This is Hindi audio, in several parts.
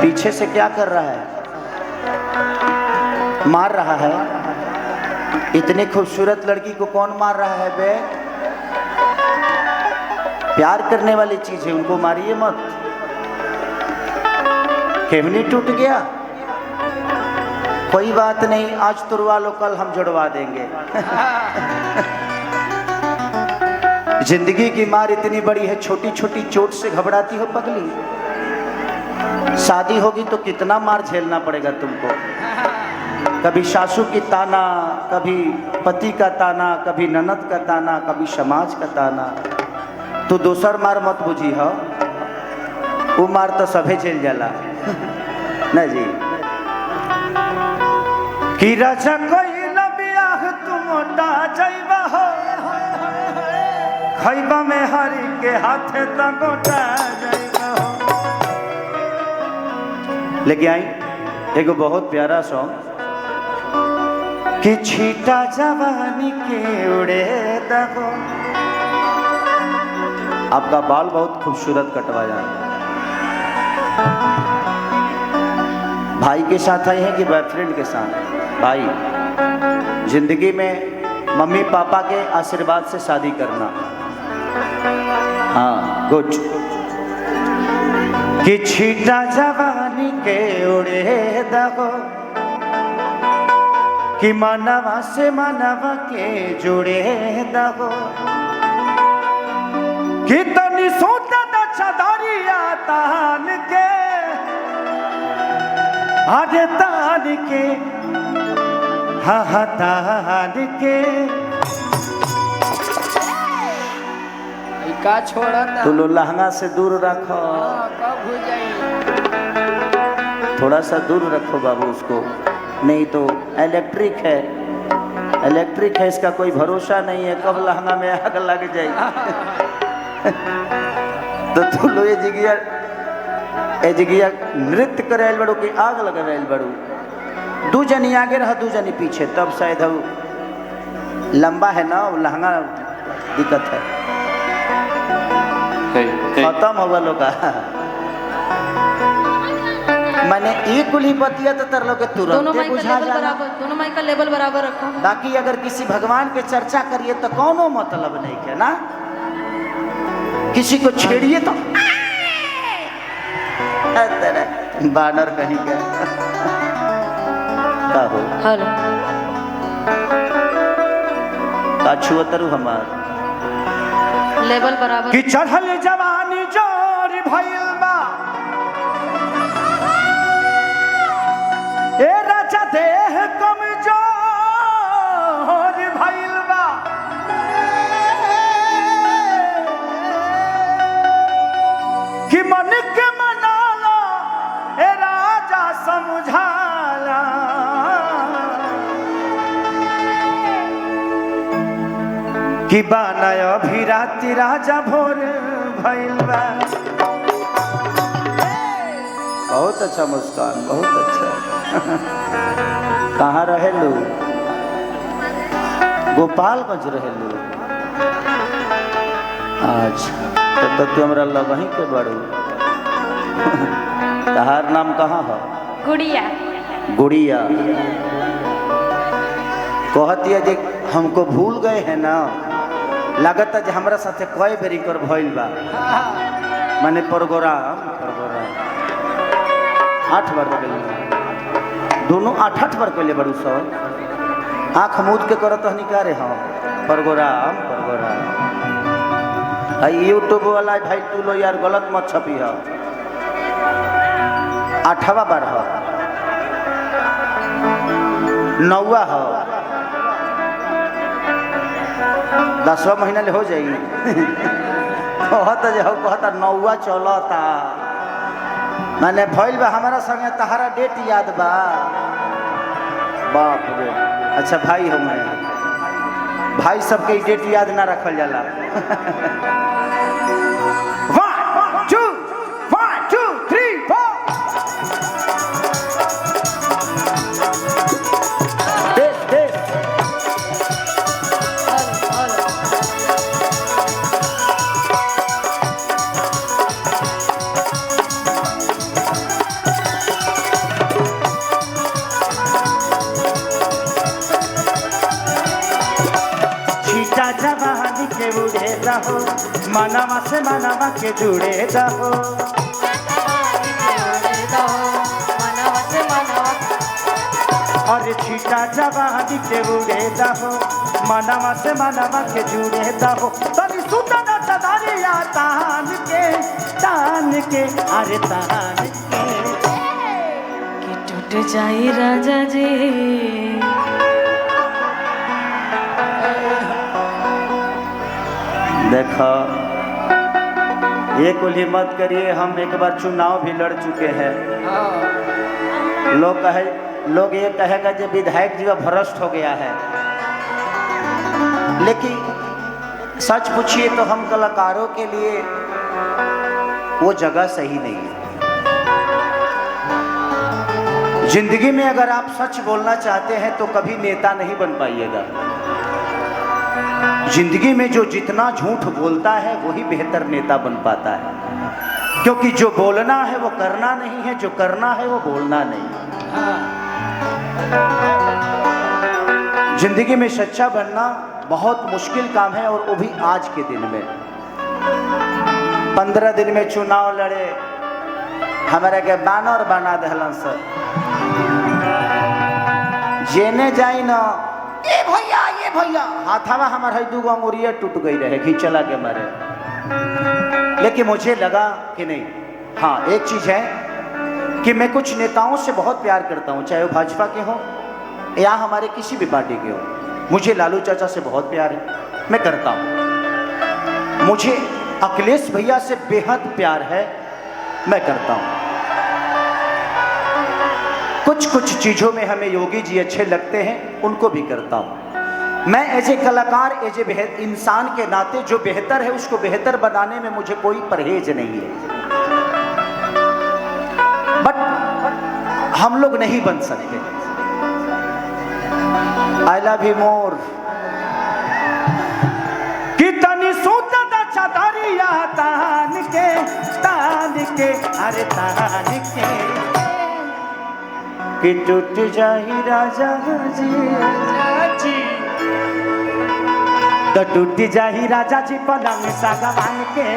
पीछे से क्या कर रहा है? मार रहा है। इतनी खूबसूरत लड़की को कौन मार रहा है बे? प्यार करने वाली चीज है, उनको मारिए मत। केवनी टूट गया, कोई बात नहीं, आज तुरवा लो, कल हम जुड़वा देंगे। जिंदगी की मार इतनी बड़ी है, छोटी छोटी चोट से घबराती हो पगली? शादी होगी तो कितना मार झेलना पड़ेगा तुमको। कभी सासू की ताना, कभी पति का ताना, कभी ननद का ताना, कभी समाज का ताना। तू दोसर मार मत बुझी हो, वो मार तो सभे झेल जाला। न जी कि राजा कोई न बियाह तुम मोटा जाइबा हो, खैबा में हरी के हाथे तकोटा जाइबा हो। लेके आई एगो बहुत प्यारा सॉन्ग कि छीटा जवानी के उड़े दगो। आपका बाल बहुत खूबसूरत कटवा जाए। भाई के साथ आए हैं कि बॉयफ्रेंड के साथ? भाई, जिंदगी में मम्मी पापा के आशीर्वाद से शादी करना। हाँ, गुड। कि छीटा जवानी के उड़े दगो, कि मानवा से मानवा के जुड़े दगो, कि तनी सोता चदरिया तान के, आजे तान के, हा हा तान के। का छोड़ा तू लो लहंगा से दूर रखो। कब हो जाए? थोड़ा सा दूर रखो बाबू उसको, नहीं तो इलेक्ट्रिक है, इलेक्ट्रिक है, इसका कोई भरोसा नहीं है, कब लहंगा में आग लग जाए। तो तू लो ये जिगिया नृत्य करे बड़ू की आग लगा बड़ू। दू जनी आगे रहा, दू जनी पीछे, तब शायद लंबा है ना वो लहंगा, दिक्कत है। खत्म होगा लोग मैंने एक कुली बतिया तो तर लोग तुरंत बुझा जाना। दोनों माइक का लेवल बराबर रखो। बाकी अगर किसी भगवान के चर्चा करिए तो कोनो मतलब नहीं है ना। किसी को छेड़िए तो बानर कहीं गए। हेलो छुअतरू हमार लेवल बराबर कि चढ़ल जवानी जोर भइल बा, ए राजा देह कमजोर भइल बा, कि मन के मनाला ए राजा समझाला, कि बानय भी राति राजा भोर भइल बा। बहुत अच्छा मुस्कान, बहुत अच्छा। कहाँ रहेलू? गोपालगंज रहेलू? अच्छा, तो तू हमरा लगही के बड़ू। तहार नाम कहाँ है? गुड़िया। गुड़िया कहती है जे हमको भूल गए हैं ना, लगता है हमरा साथे कई बेरी कर भइल बा। माने प्रोग्राम 8 बार हो गए, दोनों 8 बार कैले बड़ू सब। आँख मूद के करत निकारे हम प्रोग्राम। यूट्यूब वाला भाई तू लो यार, गलत मत छपी है। 8वां बार है, 9वां है, 10वां महीना ले हो जाएगी। कहता 9वां चलता। मैंने भइल बा हमारा संगे, तहारा डेट याद बा? बाप रे। अच्छा भाई हो, मैं भाई सबके डेट याद ना रखल जाला। 1 2 3 4 मनवा से मनवा के जुड़े दहो, और छीटा जवानी के उड़े दहो, मनवा से मनवा के जुड़े दहो। तनी सुतन तदारिया तान के, अरे तान कि टूट जाई राजा जी। देखो ये कुल मत करिए, हम एक बार चुनाव भी लड़ चुके हैं। लोग ये कहेगा कि विधायक जी भ्रष्ट हो गया है, लेकिन सच पूछिए तो हम कलाकारों के लिए वो जगह सही नहीं है। जिंदगी में अगर आप सच बोलना चाहते हैं तो कभी नेता नहीं बन पाइएगा। जिंदगी में जो जितना झूठ बोलता है वही बेहतर नेता बन पाता है, क्योंकि जो बोलना है वो करना नहीं है, जो करना है वो बोलना नहीं है। जिंदगी में सच्चा बनना बहुत मुश्किल काम है, और वो भी आज के दिन में। 15 दिन में चुनाव लड़े, हमारे के बानर बना दहलन सर। जेने जाई ना ये भैया हाथावा हमारा 2 अंगुरिया टूट गई रहे घिंचला के मारे। लेकिन मुझे लगा कि नहीं, हाँ एक चीज है कि मैं कुछ नेताओं से बहुत प्यार करता हूँ, चाहे वो भाजपा के हो या हमारे किसी भी पार्टी के हो। मुझे लालू चाचा से बहुत प्यार है, मैं करता हूँ। मुझे अखिलेश भैया से बेहद प्यार है, मैं करता हूँ। कुछ चीजों में हमें योगी जी अच्छे लगते हैं, उनको भी करता हूँ। मैं एज ए कलाकार, एज ए इंसान के नाते जो बेहतर है उसको बेहतर बनाने में मुझे कोई परहेज नहीं है। बट हम लोग नहीं बन सकते। I love you more. कितनी सूता चादरिया तान के, अरे तान के, कि टूट जाई राजा जी, तो टूट जाही राजा जी पलंग सागवान के।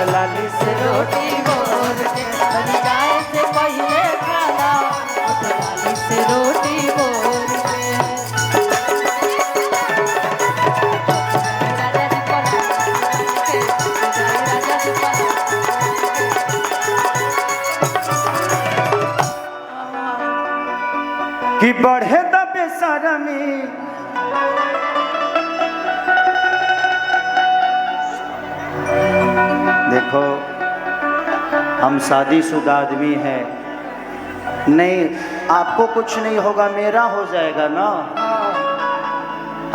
लाली से रोटी बोल के, जाए से पहले खाना, लाली से रोटी बोल के। कि बढ़े दबे शरमी, देखो हम शादीशुदा आदमी हैं, नहीं आपको कुछ नहीं होगा, मेरा हो जाएगा ना।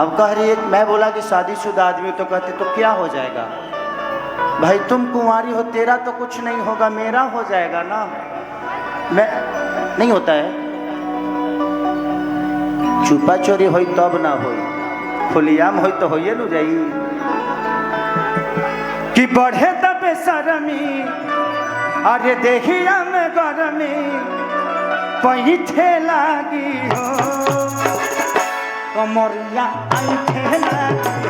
अब कह रही है, मैं बोला कि शादीशुदा आदमी, तो कहते तो क्या हो जाएगा भाई, तुम कुंवारी हो, तेरा तो कुछ नहीं होगा, मेरा हो जाएगा ना। मैं नहीं होता है, छुपा चोरी होई तब ना होई, खुलियाम होई तो होइए न जाई। कि बढ़े दबे शरमी, अरे देखिया में गरमी, पैठे लागी हो, कमरिया ऐठे लागी,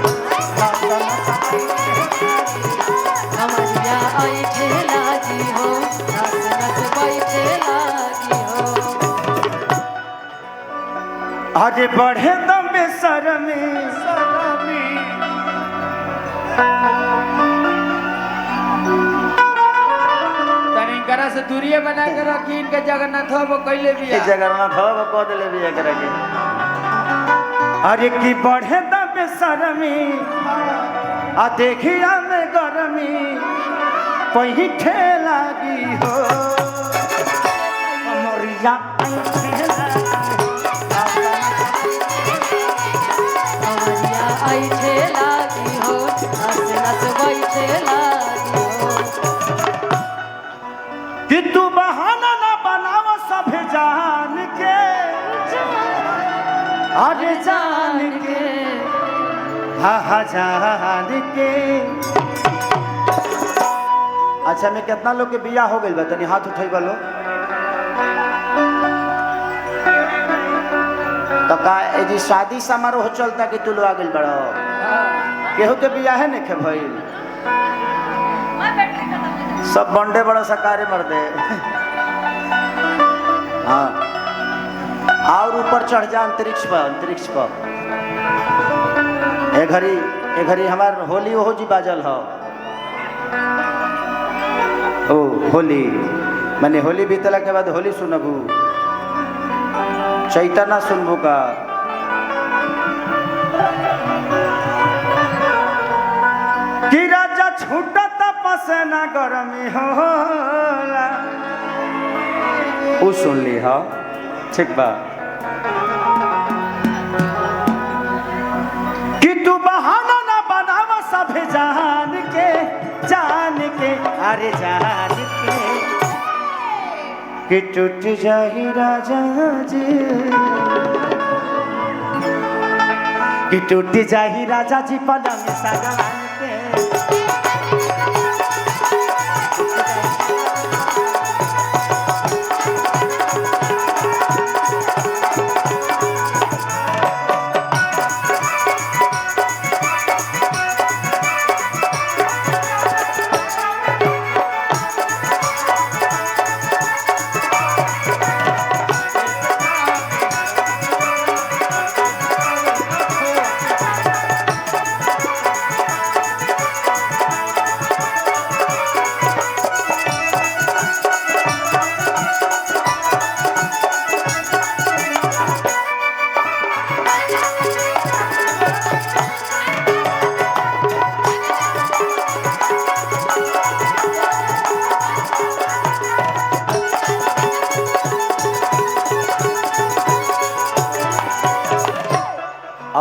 कमरिया ऐठे लागी हो, नस नस बैठे लागी हो। अरे बढ़े दबे शरमी, करा से दूरिये बना के रखी, इनके जगन्नाथ हो कैले भी जगन्नाथ हो को दिले भी एकरा के। अरे की बढ़े दबे शरमी, आ देखिया में गरमी, पैठे लागी हो, कमरिया ऐठे लागी, कमरिया ऐठे लागी हो, नस नस बैठे लागी हो। अरे जान के हाँ जान के। अच्छा में कितना लोग के बिया हो गई बा तनी हाथ उठाई वालो तो का ए जी शादी समारोह चलता कि तू लोग आ गइल बड़ो केहू के बिया है नहीं भइल सब बंडे बड़ा सकारे मर दे हाँ और ऊपर चढ़ जा अंतरिक्ष पर ए घड़ी हमार होली ओहो जी बाजल हो ओ होली माने होली बीतला के बाद होली सुनबू चैता ना सुनबू का कि राजा छूटा तपस ना गरमी होला उ सुन ली हा ठीक बा कि तू बहाना ना बनावा सब जान के अरे जान के कि टूट जाही राजा जी कि टूट जाही राजा जी पलंग सगवान के।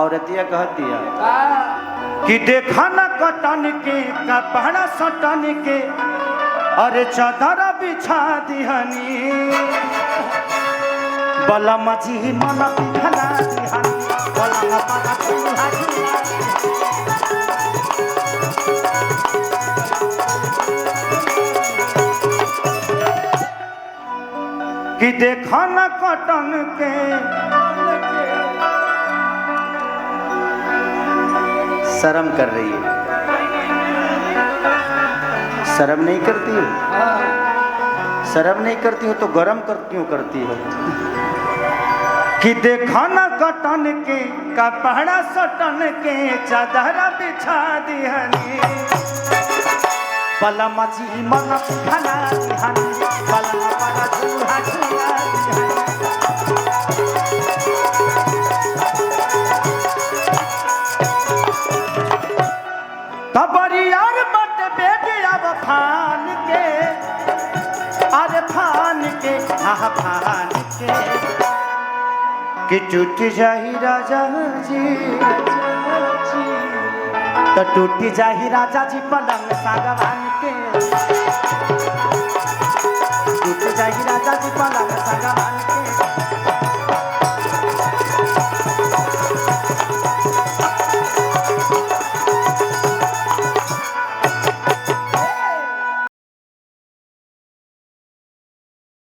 औरतिया कहतिया कि देखा न कटन के कपड़ा सटन के अरे चादर बिछा दिहनी बलम जी मन पिघला दिहनी बलम पाना पिघला कि देखा न कटन के शर्म कर रही है शर्म नहीं करती हो शर्म नहीं करती हो तो गरम क्यों करती हो कि देखा न कटन के कपड़ा सटन के चादर बिछा दिहनी बलम जी मन पिघला दिहनी बलम पाना झूला झूला दिहनी तबरियार मत बेटे अब फान के अरे फान के हाँ फान के कि टूट जाही राजा जी तो टूट जाही राजा जी पलंग सागवान के टूट जाही राजा जी पलंग सागवान